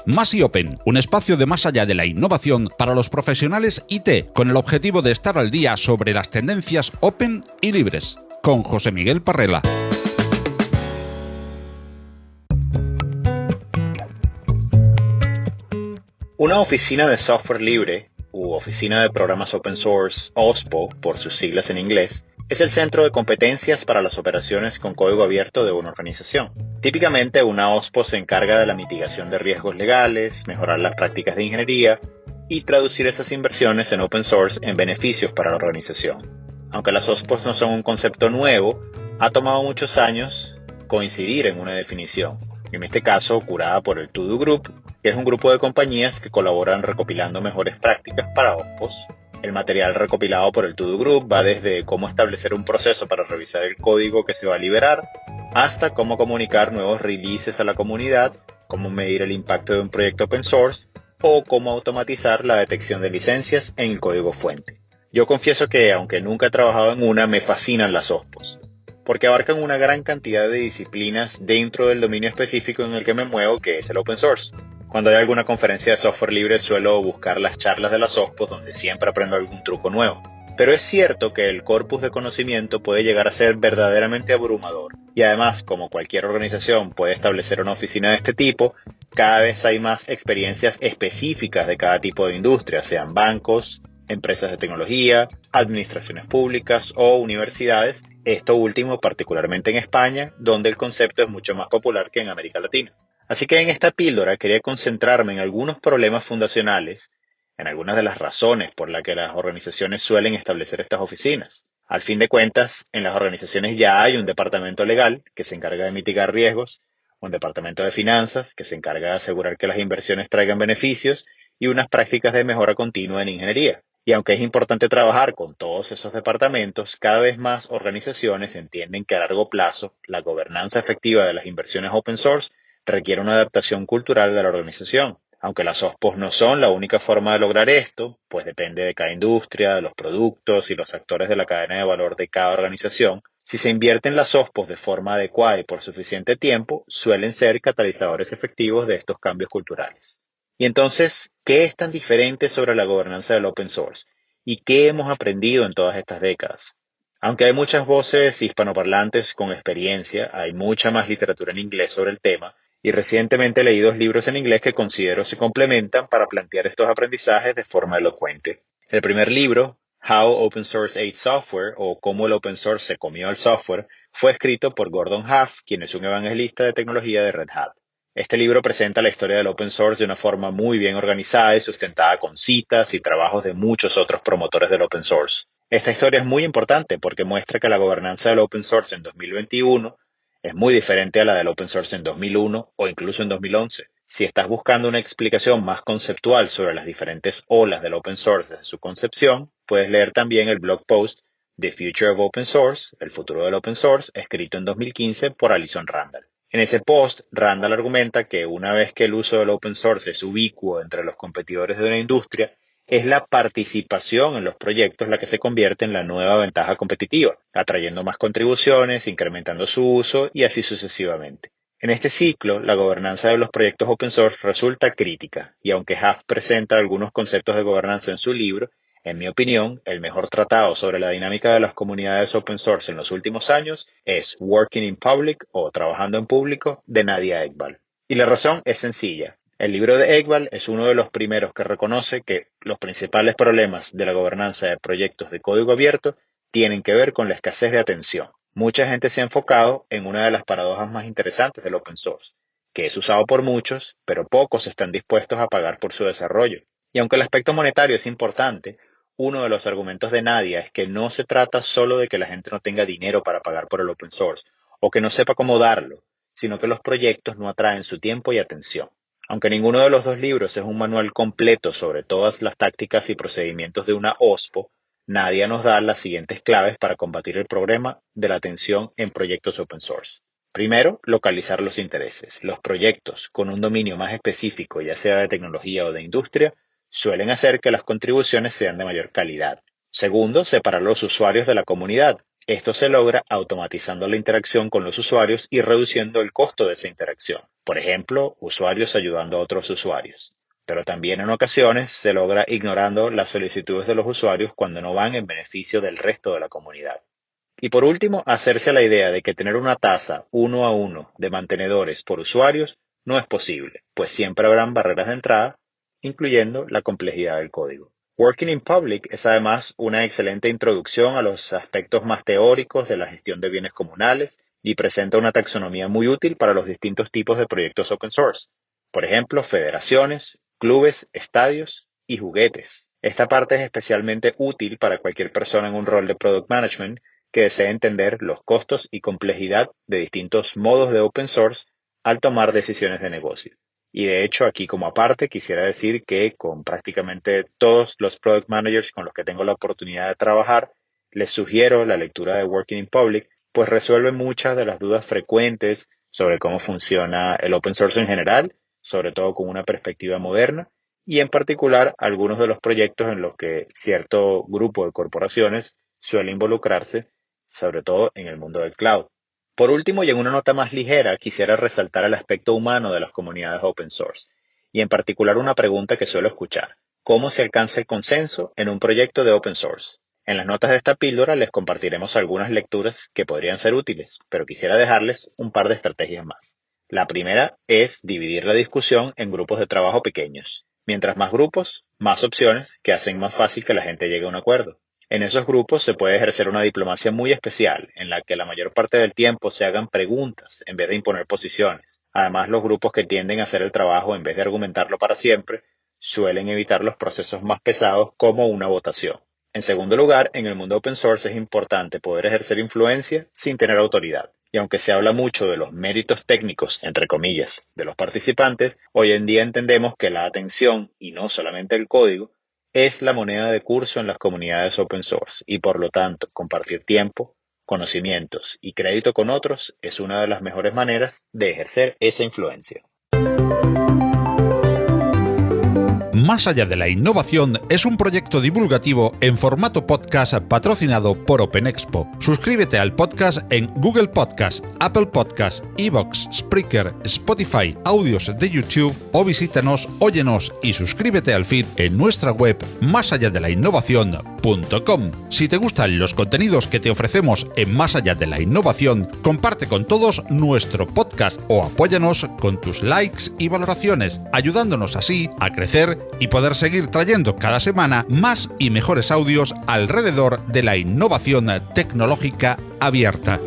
Más y Open, un espacio de más allá de la innovación para los profesionales IT, con el objetivo de estar al día sobre las tendencias open y libres. Con José Miguel Parrela. Una oficina de software libre, u Oficina de Programas Open Source, OSPO, por sus siglas en inglés, es el centro de competencias para las operaciones con código abierto de una organización. Típicamente, una OSPO se encarga de la mitigación de riesgos legales, mejorar las prácticas de ingeniería y traducir esas inversiones en open source en beneficios para la organización. Aunque las OSPOs no son un concepto nuevo, ha tomado muchos años coincidir en una definición, en este caso curada por el To Do Group, que es un grupo de compañías que colaboran recopilando mejores prácticas para OSPOs. El material recopilado por el To Do Group va desde cómo establecer un proceso para revisar el código que se va a liberar, hasta cómo comunicar nuevos releases a la comunidad, cómo medir el impacto de un proyecto open source o cómo automatizar la detección de licencias en el código fuente. Yo confieso que, aunque nunca he trabajado en una, me fascinan las OSPOs, porque abarcan una gran cantidad de disciplinas dentro del dominio específico en el que me muevo, que es el open source. Cuando hay alguna conferencia de software libre suelo buscar las charlas de las OSPOs, donde siempre aprendo algún truco nuevo. Pero es cierto que el corpus de conocimiento puede llegar a ser verdaderamente abrumador. Y además, como cualquier organización puede establecer una oficina de este tipo, cada vez hay más experiencias específicas de cada tipo de industria, sean bancos, empresas de tecnología, administraciones públicas o universidades, esto último particularmente en España, donde el concepto es mucho más popular que en América Latina. Así que en esta píldora quería concentrarme en algunos problemas fundacionales, en algunas de las razones por las que las organizaciones suelen establecer estas oficinas. Al fin de cuentas, en las organizaciones ya hay un departamento legal que se encarga de mitigar riesgos, un departamento de finanzas que se encarga de asegurar que las inversiones traigan beneficios y unas prácticas de mejora continua en ingeniería. Y aunque es importante trabajar con todos esos departamentos, cada vez más organizaciones entienden que a largo plazo la gobernanza efectiva de las inversiones open source requiere una adaptación cultural de la organización. Aunque las OSPOs no son la única forma de lograr esto, pues depende de cada industria, de los productos y los actores de la cadena de valor de cada organización, si se invierten las OSPOs de forma adecuada y por suficiente tiempo, suelen ser catalizadores efectivos de estos cambios culturales. Y entonces, ¿qué es tan diferente sobre la gobernanza del open source? ¿Y qué hemos aprendido en todas estas décadas? Aunque hay muchas voces hispanoparlantes con experiencia, hay mucha más literatura en inglés sobre el tema, y recientemente he leído 2 libros en inglés que considero se complementan para plantear estos aprendizajes de forma elocuente. El primer libro, How Open Source Ate Software, o Cómo el Open Source se comió al software, fue escrito por Gordon Huff, quien es un evangelista de tecnología de Red Hat. Este libro presenta la historia del open source de una forma muy bien organizada y sustentada con citas y trabajos de muchos otros promotores del open source. Esta historia es muy importante porque muestra que la gobernanza del open source en 2021 es muy diferente a la del open source en 2001 o incluso en 2011. Si estás buscando una explicación más conceptual sobre las diferentes olas del open source desde su concepción, puedes leer también el blog post The Future of Open Source, el futuro del open source, escrito en 2015 por Alison Randall. En ese post, Randall argumenta que una vez que el uso del open source es ubicuo entre los competidores de una industria, es la participación en los proyectos la que se convierte en la nueva ventaja competitiva, atrayendo más contribuciones, incrementando su uso y así sucesivamente. En este ciclo, la gobernanza de los proyectos open source resulta crítica, y aunque Huff presenta algunos conceptos de gobernanza en su libro, en mi opinión, el mejor tratado sobre la dinámica de las comunidades open source en los últimos años es Working in Public o Trabajando en Público de Nadia Ekbal. Y la razón es sencilla. El libro de Ekbal es uno de los primeros que reconoce que los principales problemas de la gobernanza de proyectos de código abierto tienen que ver con la escasez de atención. Mucha gente se ha enfocado en una de las paradojas más interesantes del open source, que es usado por muchos, pero pocos están dispuestos a pagar por su desarrollo. Y aunque el aspecto monetario es importante, uno de los argumentos de Nadia es que no se trata solo de que la gente no tenga dinero para pagar por el open source, o que no sepa cómo darlo, sino que los proyectos no atraen su tiempo y atención. Aunque ninguno de los 2 libros es un manual completo sobre todas las tácticas y procedimientos de una OSPO, Nadia nos da las siguientes claves para combatir el problema de la atención en proyectos open source. Primero, localizar los intereses. Los proyectos con un dominio más específico, ya sea de tecnología o de industria, suelen hacer que las contribuciones sean de mayor calidad. Segundo, separar los usuarios de la comunidad. Esto se logra automatizando la interacción con los usuarios y reduciendo el costo de esa interacción. Por ejemplo, usuarios ayudando a otros usuarios. Pero también en ocasiones se logra ignorando las solicitudes de los usuarios cuando no van en beneficio del resto de la comunidad. Y por último, hacerse a la idea de que tener una tasa 1 a 1 de mantenedores por usuarios no es posible, pues siempre habrán barreras de entrada, incluyendo la complejidad del código. Working in Public es además una excelente introducción a los aspectos más teóricos de la gestión de bienes comunales y presenta una taxonomía muy útil para los distintos tipos de proyectos open source. Por ejemplo, federaciones, clubes, estadios y juguetes. Esta parte es especialmente útil para cualquier persona en un rol de Product Management que desee entender los costos y complejidad de distintos modos de open source al tomar decisiones de negocio. Y de hecho, aquí como aparte, quisiera decir que con prácticamente todos los Product Managers con los que tengo la oportunidad de trabajar, les sugiero la lectura de Working in Public, pues resuelve muchas de las dudas frecuentes sobre cómo funciona el open source en general, sobre todo con una perspectiva moderna, y en particular algunos de los proyectos en los que cierto grupo de corporaciones suele involucrarse, sobre todo en el mundo del cloud. Por último, y en una nota más ligera, quisiera resaltar el aspecto humano de las comunidades open source, y en particular una pregunta que suelo escuchar: ¿cómo se alcanza el consenso en un proyecto de open source? En las notas de esta píldora les compartiremos algunas lecturas que podrían ser útiles, pero quisiera dejarles un par de estrategias más. La primera es dividir la discusión en grupos de trabajo pequeños. Mientras más grupos, más opciones que hacen más fácil que la gente llegue a un acuerdo. En esos grupos se puede ejercer una diplomacia muy especial, en la que la mayor parte del tiempo se hagan preguntas en vez de imponer posiciones. Además, los grupos que tienden a hacer el trabajo en vez de argumentarlo para siempre, suelen evitar los procesos más pesados como una votación. En segundo lugar, en el mundo open source es importante poder ejercer influencia sin tener autoridad. Y aunque se habla mucho de los méritos técnicos, entre comillas, de los participantes, hoy en día entendemos que la atención, y no solamente el código, es la moneda de curso en las comunidades open source y por lo tanto compartir tiempo, conocimientos y crédito con otros es una de las mejores maneras de ejercer esa influencia. Más allá de la innovación es un proyecto divulgativo en formato podcast patrocinado por OpenExpo. Suscríbete al podcast en Google Podcast, Apple Podcast, iVoox, Spreaker, Spotify, audios de YouTube o visítanos, óyenos y suscríbete al feed en nuestra web masalládelainnovación.com. Si te gustan los contenidos que te ofrecemos en Más allá de la innovación, comparte con todos nuestro podcast o apóyanos con tus likes y valoraciones, ayudándonos así a crecer y poder seguir trayendo cada semana más y mejores audios alrededor de la innovación tecnológica abierta.